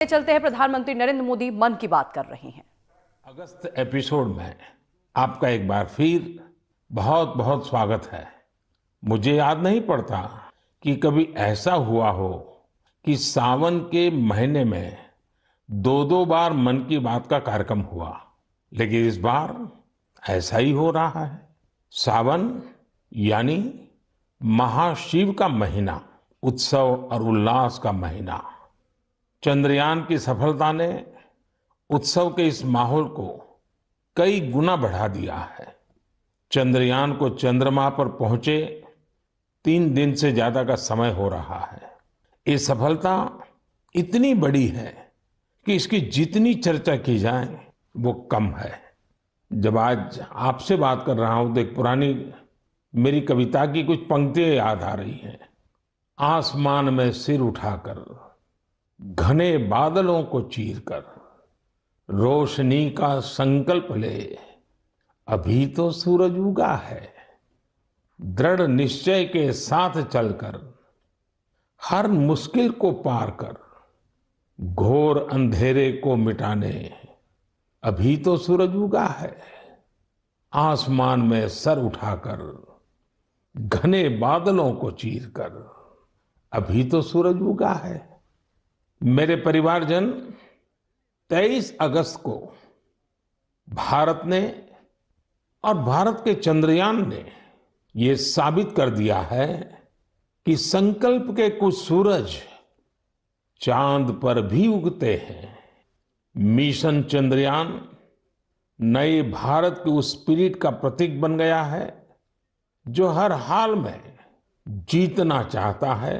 चलते हैं, प्रधानमंत्री नरेंद्र मोदी मन की बात कर रहे हैं। अगस्त एपिसोड में आपका एक बार फिर बहुत बहुत स्वागत है। मुझे याद नहीं पड़ता कि कभी ऐसा हुआ हो कि सावन के महीने में दो दो बार मन की बात का कार्यक्रम हुआ, लेकिन इस बार ऐसा ही हो रहा है। सावन यानी महाशिव का महीना, उत्सव और उल्लास का महीना। चंद्रयान की सफलता ने उत्सव के इस माहौल को कई गुना बढ़ा दिया है। चंद्रयान को चंद्रमा पर पहुंचे 3 दिन से ज्यादा का समय हो रहा है। ये सफलता इतनी बड़ी है कि इसकी जितनी चर्चा की जाए वो कम है। जब आज आपसे बात कर रहा हूं तो एक पुरानी मेरी कविता की कुछ पंक्तियां याद आ रही हैं। आसमान में सिर उठाकर, घने बादलों को चीरकर, रोशनी का संकल्प ले, अभी तो सूरज उगा है। दृढ़ निश्चय के साथ चलकर, हर मुश्किल को पार कर, घोर अंधेरे को मिटाने, अभी तो सूरज उगा है। आसमान में सर उठाकर, घने बादलों को चीरकर, अभी तो सूरज उगा है। मेरे परिवारजन, 23 अगस्त को भारत ने और भारत के चंद्रयान ने ये साबित कर दिया है कि संकल्प के कुछ सूरज चांद पर भी उगते हैं। मिशन चंद्रयान नए भारत के उस स्पिरिट का प्रतीक बन गया है जो हर हाल में जीतना चाहता है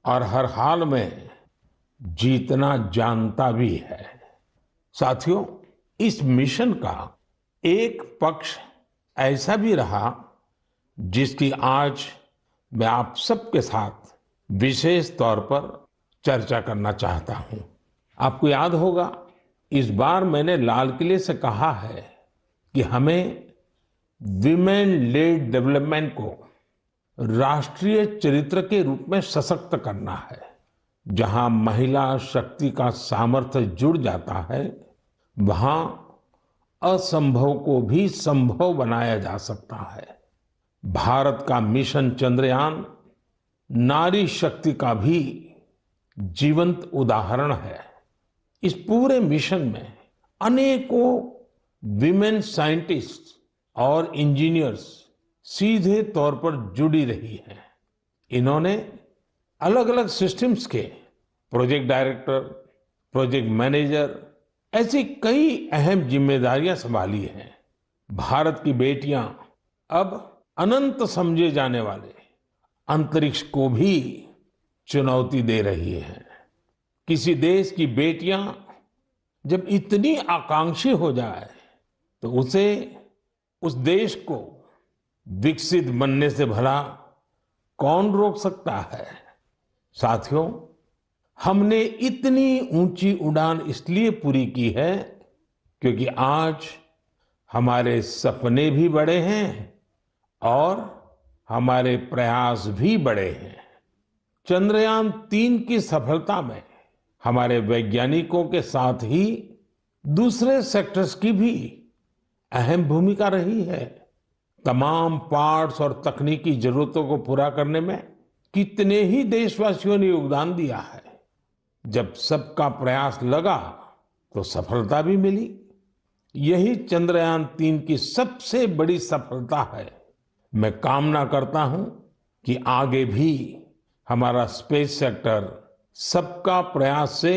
और हर हाल में जीतना जानता भी है। साथियों, इस मिशन का एक पक्ष ऐसा भी रहा जिसकी आज मैं आप सबके साथ विशेष तौर पर चर्चा करना चाहता हूं। आपको याद होगा, इस बार मैंने लाल किले से कहा है कि हमें विमेन लेड डेवलपमेंट को राष्ट्रीय चरित्र के रूप में सशक्त करना है। जहां महिला शक्ति का सामर्थ्य जुड़ जाता है, वहां असंभव को भी संभव बनाया जा सकता है। भारत का मिशन चंद्रयान नारी शक्ति का भी जीवंत उदाहरण है। इस पूरे मिशन में अनेकों विमेन साइंटिस्ट और इंजीनियर्स सीधे तौर पर जुड़ी रही हैं। इन्होंने अलग अलग सिस्टम्स के प्रोजेक्ट डायरेक्टर, प्रोजेक्ट मैनेजर, ऐसी कई अहम जिम्मेदारियां संभाली हैं। भारत की बेटियां अब अनंत समझे जाने वाले अंतरिक्ष को भी चुनौती दे रही हैं। किसी देश की बेटियां जब इतनी आकांक्षी हो जाए तो उसे, उस देश को विकसित बनने से भला कौन रोक सकता है। साथियों, हमने इतनी ऊंची उड़ान इसलिए पूरी की है क्योंकि आज हमारे सपने भी बड़े हैं और हमारे प्रयास भी बड़े हैं। चंद्रयान 3 की सफलता में हमारे वैज्ञानिकों के साथ ही दूसरे सेक्टर्स की भी अहम भूमिका रही है। तमाम पार्ट्स और तकनीकी जरूरतों को पूरा करने में कितने ही देशवासियों ने योगदान दिया है। जब सबका प्रयास लगा तो सफलता भी मिली। यही चंद्रयान 3 की सबसे बड़ी सफलता है। मैं कामना करता हूं कि आगे भी हमारा स्पेस सेक्टर सबका प्रयास से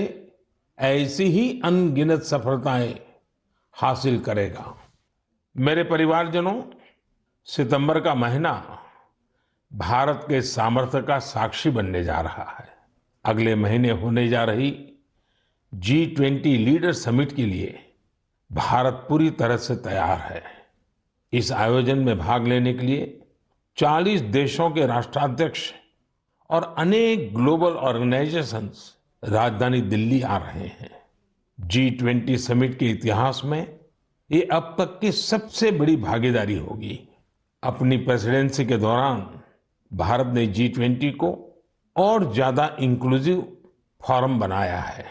ऐसी ही अनगिनत सफलताएं हासिल करेगा। मेरे परिवारजनों, सितंबर का महीना भारत के सामर्थ्य का साक्षी बनने जा रहा है। अगले महीने होने जा रही G20 लीडर समिट के लिए भारत पूरी तरह से तैयार है। इस आयोजन में भाग लेने के लिए 40 देशों के राष्ट्राध्यक्ष और अनेक ग्लोबल ऑर्गेनाइजेशंस राजधानी दिल्ली आ रहे हैं। G20 समिट के इतिहास में ये अब तक की सबसे बड़ी भागीदारी होगी। अपनी प्रेसिडेंसी के दौरान भारत ने G20 को और ज्यादा इंक्लूसिव फोरम बनाया है।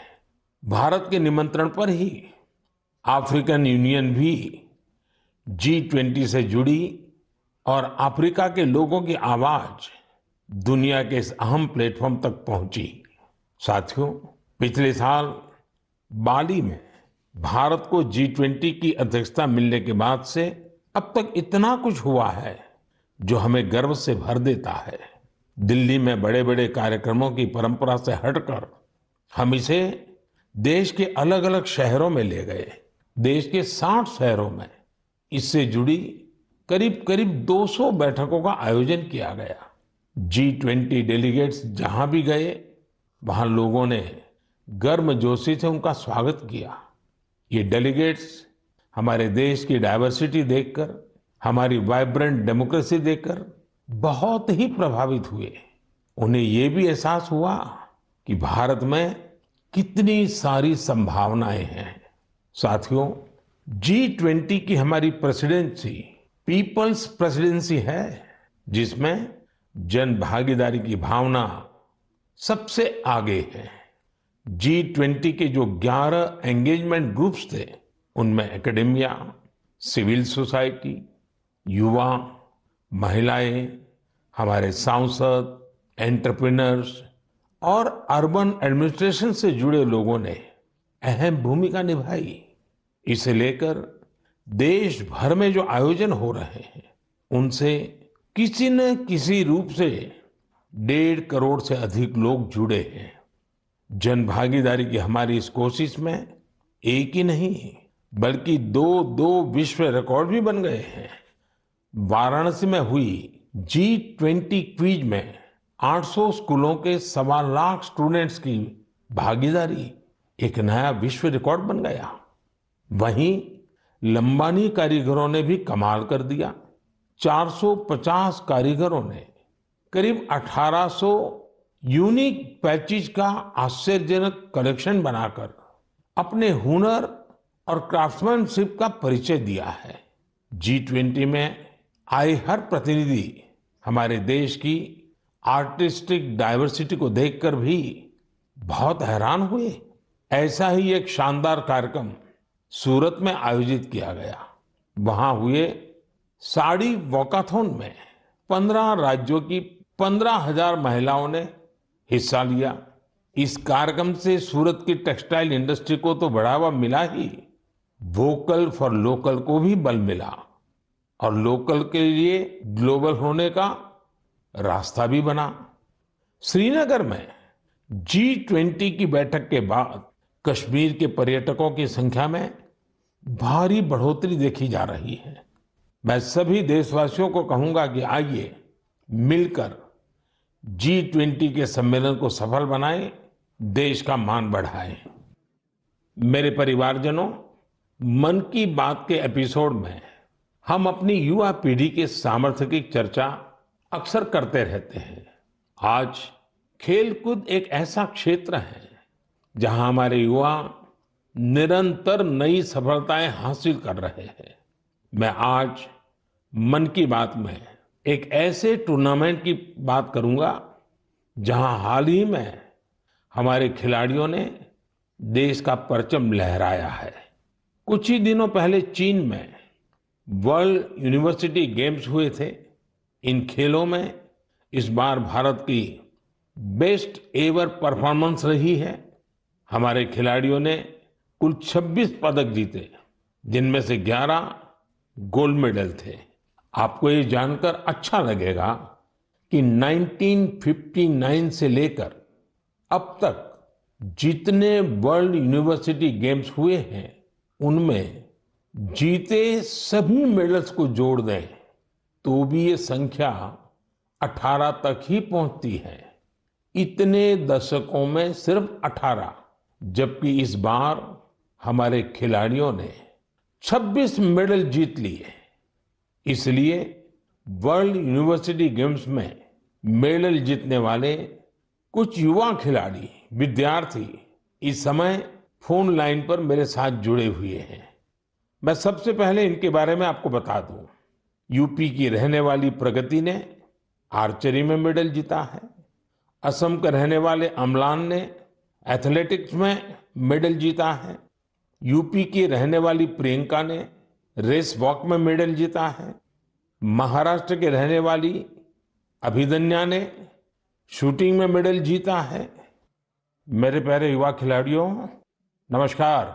भारत के निमंत्रण पर ही अफ्रीकन यूनियन भी G20 से जुड़ी और अफ्रीका के लोगों की आवाज दुनिया के इस अहम प्लेटफॉर्म तक पहुंची। साथियों, पिछले साल बाली में भारत को G20 की अध्यक्षता मिलने के बाद से अब तक इतना कुछ हुआ है जो हमें गर्व से भर देता है। दिल्ली में बड़े बड़े कार्यक्रमों की परंपरा से हटकर हम इसे देश के अलग अलग शहरों में ले गए। देश के 60 शहरों में इससे जुड़ी करीब करीब 200 बैठकों का आयोजन किया गया। G20 डेलीगेट्स जहां भी गए वहां लोगों ने गर्मजोशी से उनका स्वागत किया। ये डेलीगेट्स हमारे देश की डायवर्सिटी देखकर, हमारी वाइब्रेंट डेमोक्रेसी देखकर बहुत ही प्रभावित हुए। उन्हें ये भी एहसास हुआ कि भारत में कितनी सारी संभावनाएं हैं। साथियों, G20 की हमारी प्रेसिडेंसी पीपल्स प्रेसिडेंसी है, जिसमें जन भागीदारी की भावना सबसे आगे है। G20 के जो 11 एंगेजमेंट ग्रुप्स थे, उनमें एकेडेमिया, सिविल सोसाइटी, युवा, महिलाएं, हमारे सांसद, एंटरप्रेन्योर्स और अर्बन एडमिनिस्ट्रेशन से जुड़े लोगों ने अहम भूमिका निभाई। इसे लेकर देश भर में जो आयोजन हो रहे हैं, उनसे किसी न किसी रूप से 1.5 करोड़ से अधिक लोग जुड़े हैं। जन भागीदारी की हमारी इस कोशिश में एक ही नहीं बल्कि दो विश्व रिकॉर्ड भी बन गए हैं। वाराणसी में हुई G20 क्विज में 800 स्कूलों के 1.25 लाख स्टूडेंट्स की भागीदारी एक नया विश्व रिकॉर्ड बन गया। वहीं लंबानी कारीगरों ने भी कमाल कर दिया। 450 कारीगरों ने करीब 1800 यूनिक पैचेज का आश्चर्यजनक कलेक्शन बनाकर अपने हुनर और क्राफ्ट्समैनशिप का परिचय दिया है। G20 में आए हर प्रतिनिधि हमारे देश की आर्टिस्टिक डाइवर्सिटी को देखकर भी बहुत हैरान हुए। ऐसा ही एक शानदार कार्यक्रम सूरत में आयोजित किया गया। वहां हुए साड़ी वॉकाथॉन में 15 राज्यों की 15,000 महिलाओं ने हिस्सा लिया। इस कार्यक्रम से सूरत की टेक्सटाइल इंडस्ट्री को तो बढ़ावा मिला ही, वोकल फॉर लोकल को भी बल मिला और लोकल के लिए ग्लोबल होने का रास्ता भी बना। श्रीनगर में G20 की बैठक के बाद कश्मीर के पर्यटकों की संख्या में भारी बढ़ोतरी देखी जा रही है। मैं सभी देशवासियों को कहूंगा कि आइए मिलकर G20 के सम्मेलन को सफल बनाएं, देश का मान बढ़ाएं। मेरे परिवारजनों, मन की बात के एपिसोड में हम अपनी युवा पीढ़ी के सामर्थ्य की चर्चा अक्सर करते रहते हैं। आज खेलकूद एक ऐसा क्षेत्र है जहां हमारे युवा निरंतर नई सफलताएं हासिल कर रहे हैं। मैं आज मन की बात में एक ऐसे टूर्नामेंट की बात करूंगा जहां हाल ही में हमारे खिलाड़ियों ने देश का परचम लहराया है। कुछ ही दिनों पहले चीन में वर्ल्ड यूनिवर्सिटी गेम्स हुए थे। इन खेलों में इस बार भारत की बेस्ट एवर परफॉर्मेंस रही है। हमारे खिलाड़ियों ने कुल 26 पदक जीते, जिनमें से 11 गोल्ड मेडल थे। आपको ये जानकर अच्छा लगेगा कि 1959 से लेकर अब तक जितने वर्ल्ड यूनिवर्सिटी गेम्स हुए हैं, उनमें जीते सभी मेडल्स को जोड़ दें तो भी ये संख्या 18 तक ही पहुंचती है। इतने दशकों में सिर्फ 18, जबकि इस बार हमारे खिलाड़ियों ने 26 मेडल जीत लिए। इसलिए वर्ल्ड यूनिवर्सिटी गेम्स में मेडल जीतने वाले कुछ युवा खिलाड़ी, विद्यार्थी इस समय फोन लाइन पर मेरे साथ जुड़े हुए हैं। मैं सबसे पहले इनके बारे में आपको बता दूं। यूपी की रहने वाली प्रगति ने आर्चरी में मेडल जीता है। असम के रहने वाले अमलान ने एथलेटिक्स में मेडल जीता है। यूपी की रहने वाली प्रियंका ने रेस वॉक में मेडल जीता है। महाराष्ट्र के रहने वाली अभिदन्या ने शूटिंग में मेडल जीता है। मेरे प्यारे युवा खिलाड़ियों, नमस्कार।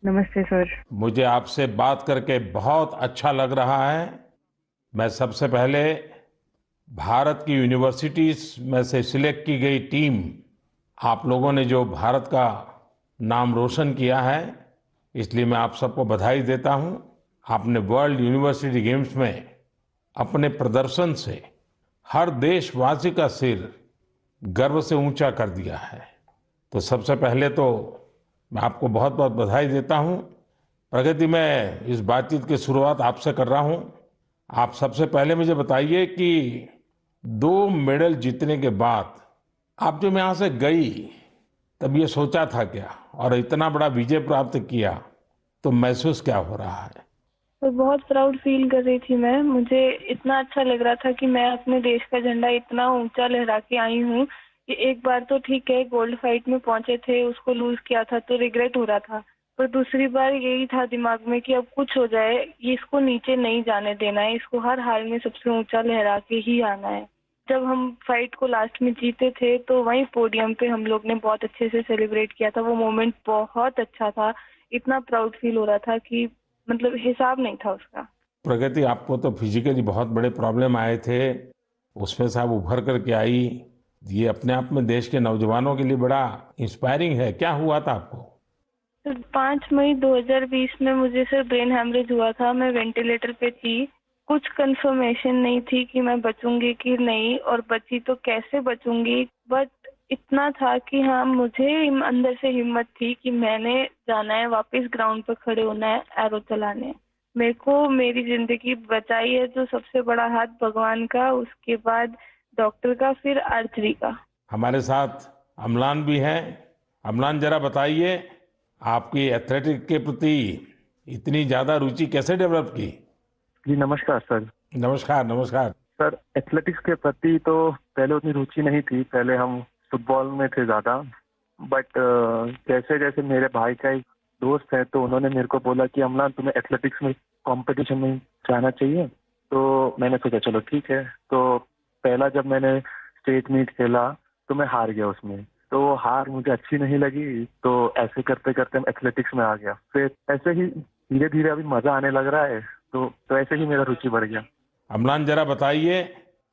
नमस्ते सर। मुझे आपसे बात करके बहुत अच्छा लग रहा है। मैं सबसे पहले भारत की यूनिवर्सिटीज में से सिलेक्ट की गई टीम, आप लोगों ने जो भारत का नाम रोशन किया है, इसलिए मैं आप सबको बधाई देता हूं। आपने वर्ल्ड यूनिवर्सिटी गेम्स में अपने प्रदर्शन से हर देशवासी का सिर गर्व से ऊंचा कर दिया है। तो सबसे पहले तो मैं आपको बहुत बहुत बधाई देता हूं। प्रगति, मैं इस बातचीत की शुरुआत आपसे कर रहा हूं। आप सबसे पहले मुझे बताइए कि 2 मेडल जीतने के बाद आप जब यहाँ से गई तब ये सोचा था क्या, और इतना बड़ा विजय प्राप्त किया तो महसूस क्या हो रहा है? और बहुत प्राउड फील कर रही थी मैं। मुझे इतना अच्छा लग रहा था कि मैं अपने देश का झंडा इतना ऊंचा लहरा के आई हूँ कि एक बार तो ठीक है गोल्ड फाइट में पहुंचे थे, उसको लूज किया था तो रिग्रेट हो रहा था, पर दूसरी बार यही था दिमाग में कि अब कुछ हो जाए, ये इसको नीचे नहीं जाने देना है, इसको हर हाल में सबसे ऊंचा लहरा के ही आना है। जब हम फाइट को लास्ट में जीते थे तो वहीं पोडियम पे हम लोग ने बहुत अच्छे से सेलिब्रेट किया था। वो मोमेंट बहुत अच्छा था, इतना प्राउड फील हो रहा था कि मतलब हिसाब नहीं था उसका। प्रगति, आपको तो फिजिकली बहुत बड़े प्रॉब्लम आए थे, उसमें से आप उभर करके आई। ये अपने आप में देश के नौजवानों के लिए बड़ा इंस्पायरिंग है। क्या हुआ था आपको? 5 मई 2020 में मुझे सर ब्रेन हैमरेज हुआ था। मैं वेंटिलेटर पे थी। कुछ कंफर्मेशन नहीं थी कि मैं बचूंगी कि नहीं, और बची तो कैसे बचूंगी, बट इतना था कि हाँ, मुझे अंदर से हिम्मत थी कि मैंने जाना है, वापस ग्राउंड पर खड़े होना है, एरो चलाने। मेरे को मेरी जिंदगी बचाई है जो सबसे बड़ा हाथ भगवान का, उसके बाद डॉक्टर का, फिर आर्चरी का। हमारे साथ अम्लान भी है। अम्लान, जरा बताइए, आपकी एथलेटिक के प्रति इतनी ज्यादा रुचि कैसे डेवलप की? जी नमस्कार सर। नमस्कार, नमस्कार। सर, एथलेटिक्स के प्रति तो पहले उतनी रुचि नहीं थी, पहले हम फुटबॉल में थे ज़्यादा। बट जैसे जैसे मेरे भाई का एक दोस्त है तो उन्होंने मेरे को बोला कि अम्लान, तुम्हें एथलेटिक्स में कंपटीशन में जाना चाहिए। तो मैंने सोचा चलो ठीक है। तो पहला जब मैंने स्टेट मीट खेला तो मैं हार गया उसमें। तो हार मुझे अच्छी नहीं लगी, तो ऐसे करते करते मैं एथलेटिक्स में आ गया। फिर ऐसे ही धीरे धीरे अभी मज़ा आने लग रहा है, तो ऐसे ही मेरा रुचि बढ़ गया। अम्लान, जरा बताइए,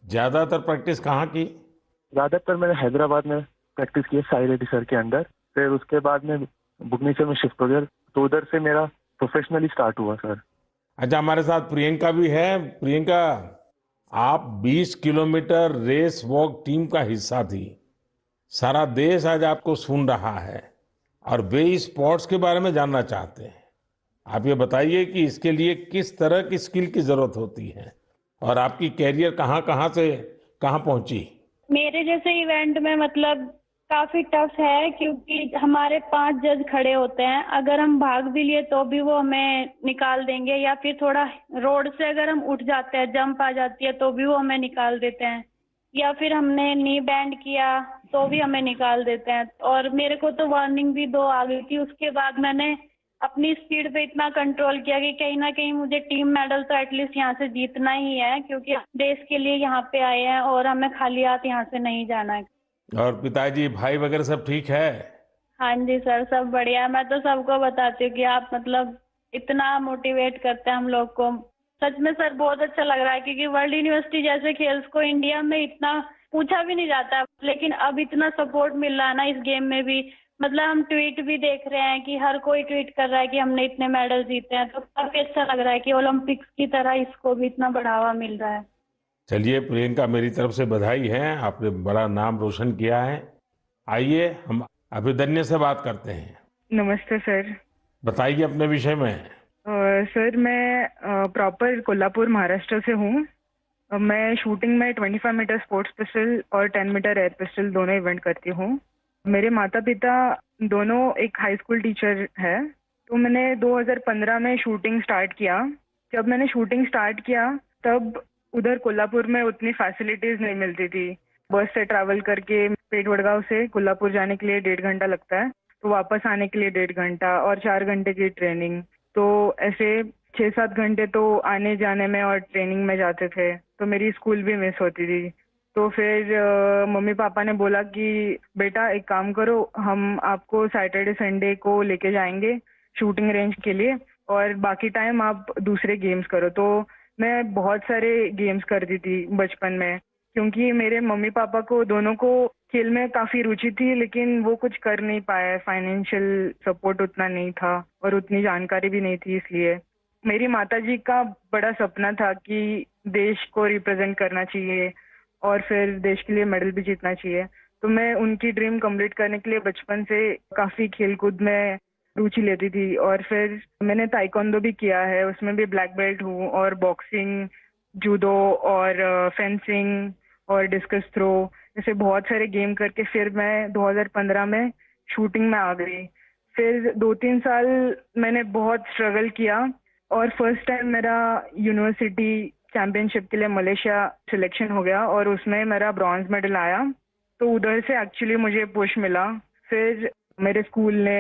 ज्यादातर प्रैक्टिस कहाँ की? ज्यादातर मैंने हैदराबाद में प्रैक्टिस की है, साई रेड्डी सर के अंडर। फिर उसके बाद में भुवनेश्वर में शिफ्ट हो गया, तो उधर से मेरा प्रोफेशनली स्टार्ट हुआ सर। अच्छा, हमारे साथ प्रियंका भी है। प्रियंका, आप 20 किलोमीटर रेस वॉक टीम का हिस्सा थी। सारा देश आज आपको सुन रहा है और वे इस स्पोर्ट्स के बारे में जानना चाहते हैं। आप ये बताइए कि इसके लिए किस तरह की स्किल की जरूरत होती है और आपकी कैरियर कहाँ कहाँ से कहाँ पहुंची? मेरे जैसे इवेंट में मतलब काफी टफ है, क्योंकि हमारे 5 जज खड़े होते हैं। अगर हम भाग भी लिए तो भी वो हमें निकाल देंगे, या फिर थोड़ा रोड से अगर हम उठ जाते हैं, जंप आ जाती है तो भी वो हमें निकाल देते हैं, या फिर हमने नी बैंड किया तो भी हमें निकाल देते हैं। और मेरे को तो वार्निंग भी 2 आ गई थी। उसके बाद मैंने अपनी स्पीड पे इतना कंट्रोल किया कि कहीं ना कहीं मुझे टीम मेडल तो एटलीस्ट यहाँ से जीतना ही है, क्योंकि हम देश के लिए यहाँ पे आए हैं और हमें खाली हाथ यहाँ से नहीं जाना है। और पिताजी, भाई वगैरह सब ठीक है? हाँ जी सर, सब बढ़िया। मैं तो सबको बताती हूँ कि आप मतलब इतना मोटिवेट करते हैं हम लोग को। सच में सर बहुत अच्छा लग रहा है, क्योंकि वर्ल्ड यूनिवर्सिटी जैसे खेल्स को इंडिया में इतना पूछा भी नहीं जाता, लेकिन अब इतना सपोर्ट मिल रहा है ना इस गेम में भी। मतलब हम ट्वीट भी देख रहे हैं कि हर कोई ट्वीट कर रहा है कि हमने इतने मेडल जीते हैं, तो काफी अच्छा लग रहा है कि ओलंपिक्स की तरह इसको भी इतना बढ़ावा मिल रहा है। चलिए प्रियंका, मेरी तरफ से बधाई है, आपने बड़ा नाम रोशन किया है। आइए हम अभिदन्या से बात करते हैं। नमस्ते सर। बताइए अपने विषय में। सर, मैं प्रॉपर कोल्हापुर महाराष्ट्र से हूँ। मैं शूटिंग में 25 मीटर स्पोर्ट्स पिस्टल और 10 मीटर एयर पिस्टल दोनों इवेंट करती हूँ। मेरे माता पिता दोनों एक हाई स्कूल टीचर है, तो मैंने 2015 में शूटिंग स्टार्ट किया। जब मैंने शूटिंग स्टार्ट किया तब उधर कोल्हापुर में उतनी फैसिलिटीज नहीं मिलती थी। बस से ट्रैवल करके पेट वडगांव से कोल्हापुर जाने के लिए 1.5 घंटा लगता है, तो वापस आने के लिए 1.5 घंटा और 4 घंटे की ट्रेनिंग। तो ऐसे 6-7 घंटे तो आने जाने में और ट्रेनिंग में जाते थे, तो मेरी स्कूल भी मिस होती थी। तो फिर मम्मी पापा ने बोला कि बेटा एक काम करो, हम आपको सैटरडे संडे को लेके जाएंगे शूटिंग रेंज के लिए और बाकी टाइम आप दूसरे गेम्स करो। तो मैं बहुत सारे गेम्स करती थी बचपन में, क्योंकि मेरे मम्मी पापा को दोनों को खेल में काफी रुचि थी, लेकिन वो कुछ कर नहीं पाए, फाइनेंशियल सपोर्ट उतना नहीं था और उतनी जानकारी भी नहीं थी। इसलिए मेरी माताजी का बड़ा सपना था कि देश को रिप्रेजेंट करना चाहिए और फिर देश के लिए मेडल भी जीतना चाहिए। तो मैं उनकी ड्रीम कंप्लीट करने के लिए बचपन से काफी खेलकूद में रुचि लेती थी और फिर मैंने ताइक्वांडो भी किया है, उसमें भी ब्लैक बेल्ट हूँ और बॉक्सिंग, जूडो और फेंसिंग और डिस्कस थ्रो, ऐसे बहुत सारे गेम करके फिर मैं 2015 में शूटिंग में आ गई। फिर 2-3 साल मैंने बहुत स्ट्रगल किया और फर्स्ट टाइम मेरा यूनिवर्सिटी चैंपियनशिप के लिए मलेशिया सिलेक्शन हो गया और उसमें मेरा ब्रॉन्ज मेडल आया। तो उधर से एक्चुअली मुझे पुश मिला। फिर मेरे स्कूल ने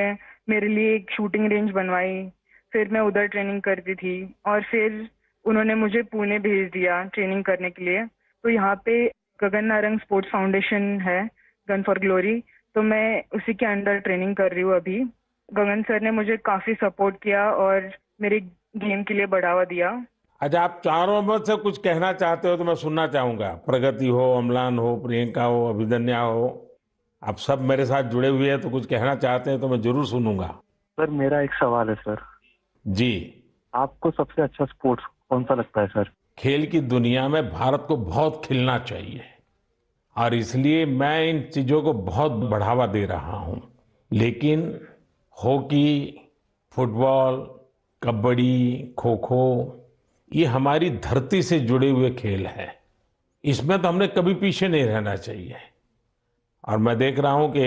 मेरे लिए एक शूटिंग रेंज बनवाई, फिर मैं उधर ट्रेनिंग करती थी और फिर उन्होंने मुझे पुणे भेज दिया ट्रेनिंग करने के लिए। तो यहाँ पे गगन नारंग स्पोर्ट्स फाउंडेशन है, गन फॉर ग्लोरी, तो मैं उसी के अंडर ट्रेनिंग कर रही हूँ अभी। गगन सर ने मुझे काफी सपोर्ट किया और मेरे गेम के लिए बढ़ावा दिया। अच्छा, आप चारों में से कुछ कहना चाहते हो तो मैं सुनना चाहूंगा। प्रगति हो, अम्लान हो, प्रियंका हो, अभिदन्या हो, आप सब मेरे साथ जुड़े हुए हैं तो कुछ कहना चाहते हैं तो मैं जरूर सुनूंगा। सर मेरा एक सवाल है सर। जी। आपको सबसे अच्छा स्पोर्ट्स कौन सा लगता है सर? खेल की दुनिया में भारत को बहुत खिलना चाहिए और इसलिए मैं इन चीजों को बहुत बढ़ावा दे रहा हूं। लेकिन हॉकी, फुटबॉल, कबड्डी, खो खो, ये हमारी धरती से जुड़े हुए खेल हैं। इसमें तो हमने कभी पीछे नहीं रहना चाहिए। और मैं देख रहा हूं कि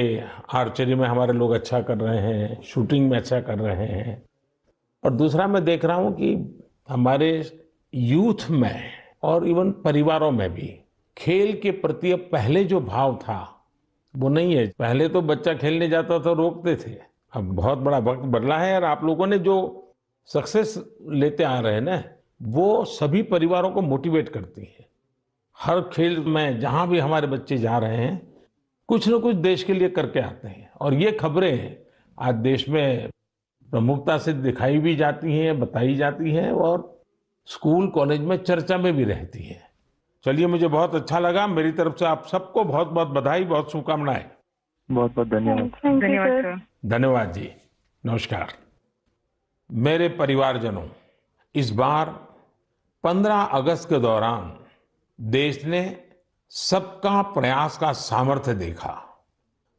आर्चरी में हमारे लोग अच्छा कर रहे हैं, शूटिंग में अच्छा कर रहे हैं। और दूसरा मैं देख रहा हूं कि हमारे यूथ में और इवन परिवारों में भी खेल के प्रति अब पहले जो भाव था वो नहीं है। पहले तो बच्चा खेलने जाता था रोकते थे, अब बहुत बड़ा वक्त बदला है और आप लोगों ने जो सक्सेस लेते आ रहे हैं ना, वो सभी परिवारों को मोटिवेट करती है। हर खेल में जहां भी हमारे बच्चे जा रहे हैं कुछ न कुछ देश के लिए करके आते हैं और ये खबरें आज देश में प्रमुखता से दिखाई भी जाती हैं, बताई जाती हैं और स्कूल कॉलेज में चर्चा में भी रहती है। चलिए, मुझे बहुत अच्छा लगा। मेरी तरफ से आप सबको बहुत बहुत बधाई, बहुत शुभकामनाएं। बहुत बहुत धन्यवाद। धन्यवाद सर। धन्यवाद जी, नमस्कार। मेरे परिवारजनों, इस बार 15 अगस्त के दौरान देश ने सबका प्रयास का सामर्थ्य देखा।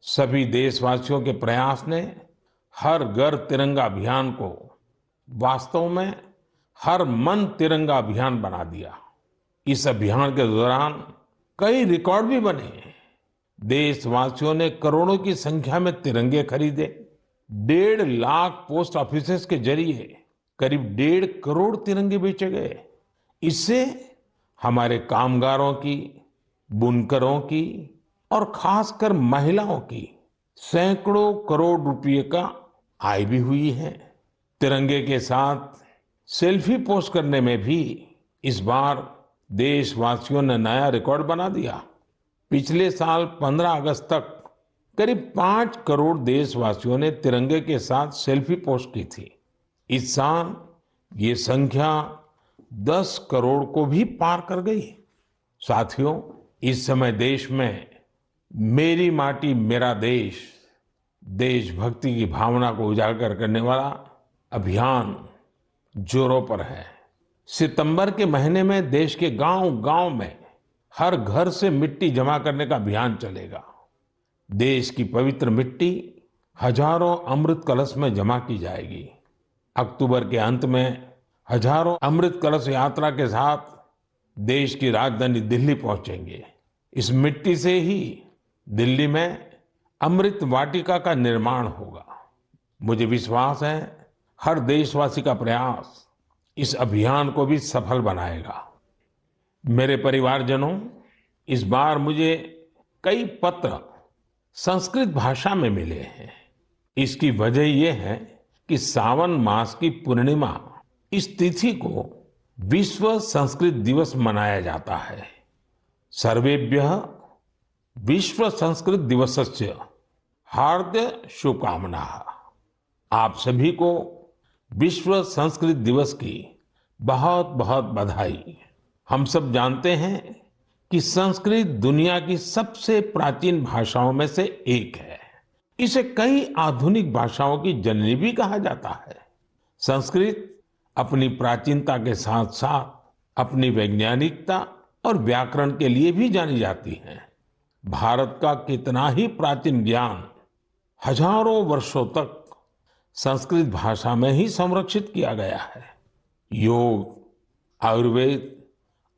सभी देशवासियों के प्रयास ने हर घर तिरंगा अभियान को वास्तव में हर मन तिरंगा अभियान बना दिया। इस अभियान के दौरान कई रिकॉर्ड भी बने। देशवासियों ने करोड़ों की संख्या में तिरंगे खरीदे। 1.5 लाख पोस्ट ऑफिसेस के जरिए करीब 1.5 करोड़ तिरंगे बेचे गए। इससे हमारे कामगारों की, बुनकरों की और खासकर महिलाओं की सैकड़ों करोड़ रुपए का आय भी हुई है। तिरंगे के साथ सेल्फी पोस्ट करने में भी इस बार देशवासियों ने नया रिकॉर्ड बना दिया। पिछले साल 15 अगस्त तक करीब 5 करोड़ देशवासियों ने तिरंगे के साथ सेल्फी पोस्ट की थी। इस साल ये संख्या 10 करोड़ को भी पार कर गई। साथियों, इस समय देश में मेरी माटी मेरा देश, देशभक्ति की भावना को उजागर करने वाला अभियान जोरों पर है। सितंबर के महीने में देश के गांव-गांव में हर घर से मिट्टी जमा करने का अभियान चलेगा। देश की पवित्र मिट्टी हजारों अमृत कलश में जमा की जाएगी। अक्टूबर के अंत में हजारों अमृत कलश यात्रा के साथ देश की राजधानी दिल्ली पहुंचेंगे। इस मिट्टी से ही दिल्ली में अमृत वाटिका का निर्माण होगा। मुझे विश्वास है हर देशवासी का प्रयास इस अभियान को भी सफल बनाएगा। मेरे परिवारजनों, इस बार मुझे कई पत्र संस्कृत भाषा में मिले हैं। इसकी वजह यह है कि सावन मास की पूर्णिमा इस तिथि को विश्व संस्कृत दिवस मनाया जाता है। सर्वेभ्यः विश्व संस्कृत दिवसस्य हार्दिक शुभकामनाः। आप सभी को विश्व संस्कृत दिवस की बहुत बहुत बधाई। हम सब जानते हैं कि संस्कृत दुनिया की सबसे प्राचीन भाषाओं में से एक है। इसे कई आधुनिक भाषाओं की जननी भी कहा जाता है। संस्कृत अपनी प्राचीनता के साथ साथ अपनी वैज्ञानिकता और व्याकरण के लिए भी जानी जाती है। भारत का कितना ही प्राचीन ज्ञान हजारों वर्षों तक संस्कृत भाषा में ही संरक्षित किया गया है। योग, आयुर्वेद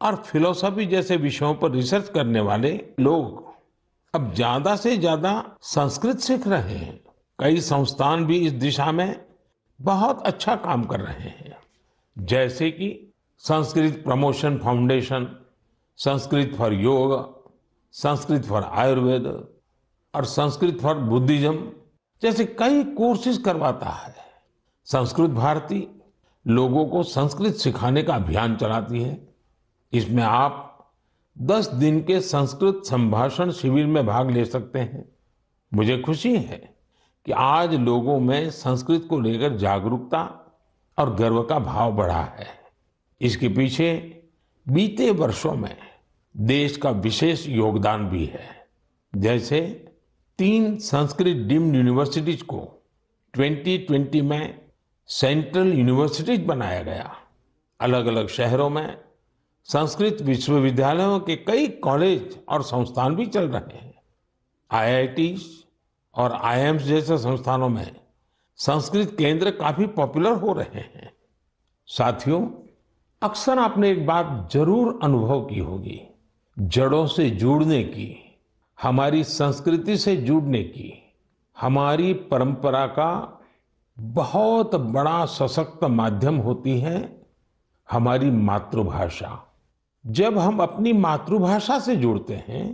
और फिलॉसफी जैसे विषयों पर रिसर्च करने वाले लोग अब ज्यादा से ज्यादा संस्कृत सीख रहे हैं। कई संस्थान भी इस दिशा में बहुत अच्छा काम कर रहे हैं, जैसे कि Sanskrit promotion foundation, Sanskrit for योग, संस्कृत फॉर आयुर्वेद और संस्कृत फॉर बुद्धिज्म जैसे कई कोर्सेज करवाता है। संस्कृत भारती लोगों को संस्कृत सिखाने का अभियान चलाती है। इसमें आप 10 दिन के संस्कृत संभाषण शिविर में भाग ले सकते हैं। मुझे खुशी है कि आज लोगों में संस्कृत को लेकर जागरूकता और गर्व का भाव बढ़ा है। इसके पीछे बीते वर्षों में देश का विशेष योगदान भी है। जैसे 3 संस्कृत डीम्ड यूनिवर्सिटीज को 2020 में सेंट्रल यूनिवर्सिटीज बनाया गया। अलग अलग शहरों में संस्कृत विश्वविद्यालयों के कई कॉलेज और संस्थान भी चल रहे हैं। आईआईटीज और आईआईएम्स जैसे संस्थानों में संस्कृत केंद्र काफी पॉपुलर हो रहे हैं। साथियों, अक्सर आपने एक बात जरूर अनुभव की होगी, जड़ों से जुड़ने की, हमारी संस्कृति से जुड़ने की, हमारी परंपरा का बहुत बड़ा सशक्त माध्यम होती है हमारी मातृभाषा। जब हम अपनी मातृभाषा से जुड़ते हैं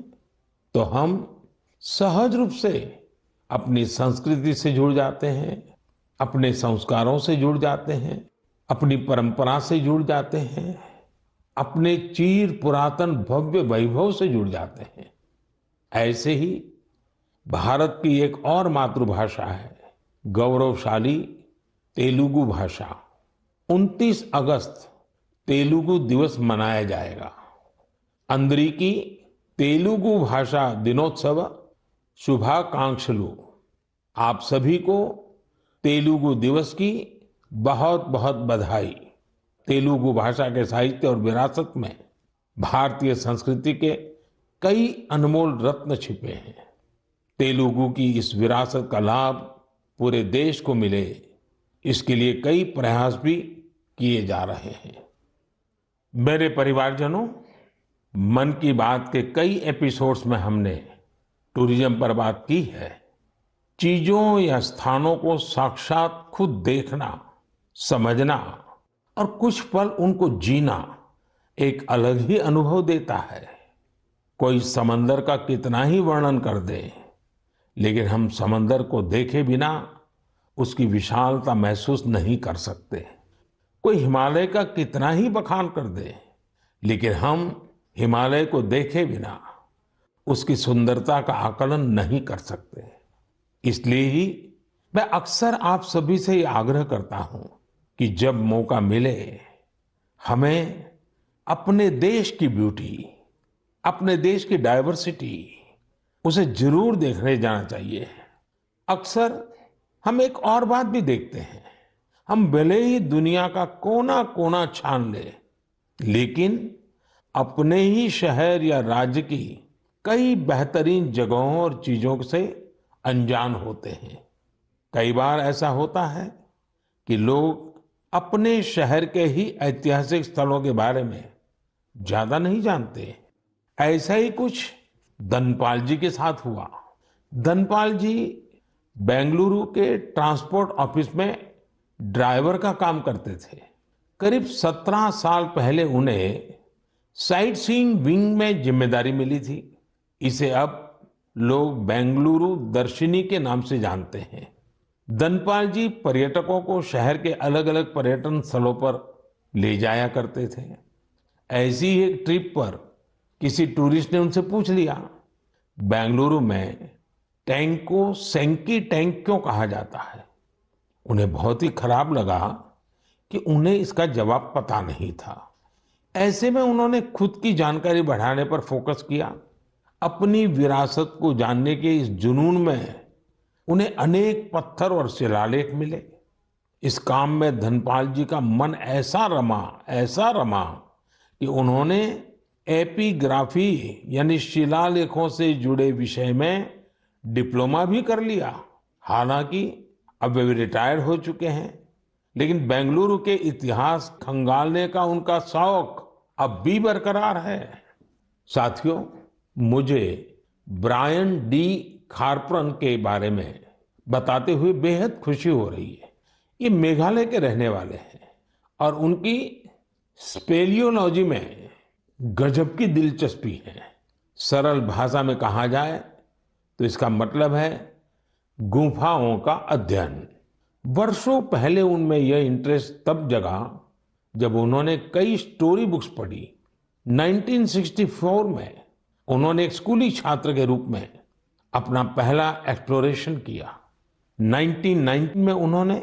तो हम सहज रूप से अपनी संस्कृति से जुड़ जाते हैं, अपने संस्कारों से जुड़ जाते हैं, अपनी परंपरा से जुड़ जाते हैं, अपने चिर पुरातन भव्य वैभव से जुड़ जाते हैं। ऐसे ही भारत की एक और मातृभाषा है, गौरवशाली तेलुगु भाषा। 29 अगस्त तेलुगु दिवस मनाया जाएगा। अंदरिकी तेलुगु भाषा दिनोत्सव शुभाकांक्षलु। आप सभी को तेलुगु दिवस की बहुत बहुत बधाई। तेलुगु भाषा के साहित्य और विरासत में भारतीय संस्कृति के कई अनमोल रत्न छिपे हैं। तेलुगु की इस विरासत का लाभ पूरे देश को मिले, इसके लिए कई प्रयास भी किए जा रहे हैं। मेरे परिवारजनों, मन की बात के कई एपिसोड्स में हमने टूरिज्म पर बात की है। चीजों या स्थानों को साक्षात खुद देखना, समझना और कुछ पल उनको जीना एक अलग ही अनुभव देता है। कोई समंदर का कितना ही वर्णन कर दे, लेकिन हम समंदर को देखे बिना उसकी विशालता महसूस नहीं कर सकते। कोई हिमालय का कितना ही बखान कर दे, लेकिन हम हिमालय को देखे बिना उसकी सुंदरता का आकलन नहीं कर सकते। इसलिए ही मैं अक्सर आप सभी से ये आग्रह करता हूं कि जब मौका मिले हमें अपने देश की ब्यूटी, अपने देश की डाइवर्सिटी, उसे जरूर देखने जाना चाहिए। अक्सर हम एक और बात भी देखते हैं, हम भले ही दुनिया का कोना कोना छान ले, लेकिन अपने ही शहर या राज्य की कई बेहतरीन जगहों और चीजों से अनजान होते हैं। कई बार ऐसा होता है कि लोग अपने शहर के ही ऐतिहासिक स्थलों के बारे में ज्यादा नहीं जानते। ऐसा ही कुछ धनपाल जी के साथ हुआ। धनपाल जी बेंगलुरु के ट्रांसपोर्ट ऑफिस में ड्राइवर का काम करते थे। करीब 17 साल पहले उन्हें साइट सीइंग विंग में जिम्मेदारी मिली थी। इसे अब लोग बेंगलुरु दर्शिनी के नाम से जानते हैं। धनपाल जी पर्यटकों को शहर के अलग अलग पर्यटन स्थलों पर ले जाया करते थे। ऐसी ही एक ट्रिप पर किसी टूरिस्ट ने उनसे पूछ लिया, बेंगलुरु में टैंक को सेंकी टैंक क्यों कहा जाता है? उन्हें बहुत ही खराब लगा कि उन्हें इसका जवाब पता नहीं था। ऐसे में उन्होंने खुद की जानकारी बढ़ाने पर फोकस किया। अपनी विरासत को जानने के इस जुनून में उन्हें अनेक पत्थर और शिलालेख मिले। इस काम में धनपाल जी का मन ऐसा रमा कि उन्होंने एपिग्राफी यानी शिलालेखों से जुड़े विषय में डिप्लोमा भी कर लिया। हालांकि अब वे रिटायर्ड हो चुके हैं, लेकिन बेंगलुरु के इतिहास खंगालने का उनका शौक अब भी बरकरार है। साथियों, मुझे ब्रायन डी खारप्रन के बारे में बताते हुए बेहद खुशी हो रही है। ये मेघालय के रहने वाले हैं और उनकी स्पेलियोलॉजी में गजब की दिलचस्पी है। सरल भाषा में कहा जाए तो इसका मतलब है गुफाओं का अध्ययन। वर्षों पहले उनमें यह इंटरेस्ट तब जगा जब उन्होंने कई स्टोरी बुक्स पढ़ी। 1964 में उन्होंने एक स्कूली छात्र के रूप में अपना पहला एक्सप्लोरेशन किया। 1990 में उन्होंने